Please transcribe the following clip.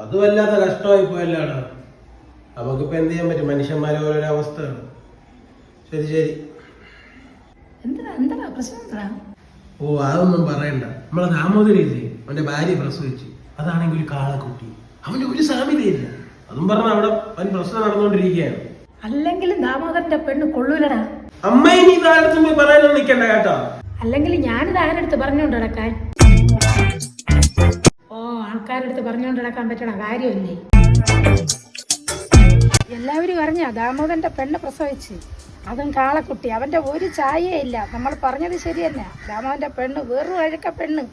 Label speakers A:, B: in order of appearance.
A: അത് വല്ലാത്ത കഷ്ടമായി പോയല്ലാണ്. നമുക്കിപ്പോ എന്ത് ചെയ്യാൻ പറ്റും? മനുഷ്യന്മാരെ ഓരോരോ അവസ്ഥയാണ്. ശരി ശരി.
B: എന്താ പ്രശ്നം?
A: ഓ അതൊന്നും പറയണ്ട. നമ്മളെ ദാമോദരില്ലേ, അവന്റെ ഭാര്യ പ്രസവിച്ചു. അതാണെങ്കിൽ ഒരു കാളക്കുട്ടി. അവന്റെ ഒരു സാമ്യതയില്ല. അതും പറഞ്ഞ അവിടെ അവൻ പ്രശ്നം നടന്നുകൊണ്ടിരിക്കുകയാണ്.
B: അല്ലെങ്കിലും ദാമോദരന്റെ പെണ്ണ് കൊള്ളൂലടാ.
A: അമ്മയെ നീ താഴത്ത് പോയി പറയാനൊന്നും നിൽക്കണ്ട കേട്ടോ.
B: അല്ലെങ്കിൽ ഞാനിത് ആരെടുത്ത് പറഞ്ഞുകൊണ്ട് നടക്കാൻ? ഓ, ആൾക്കാരെടുത്ത് പറഞ്ഞുകൊണ്ട് നടക്കാൻ പറ്റണ കാര്യമല്ലേ? എല്ലാവരും അറിഞ്ഞ ദാമോദരന്റെ പെണ്ണ് പ്രസവിച്ച്, അതും കാളക്കുട്ടി. അവന്റെ ഒരു ചായയേ ഇല്ല. നമ്മൾ പറഞ്ഞത് ശരിയല്ല. ദാമോദരന്റെ പെണ്ണ് വേറൊരു അഴുക്ക പെണ്ണ്.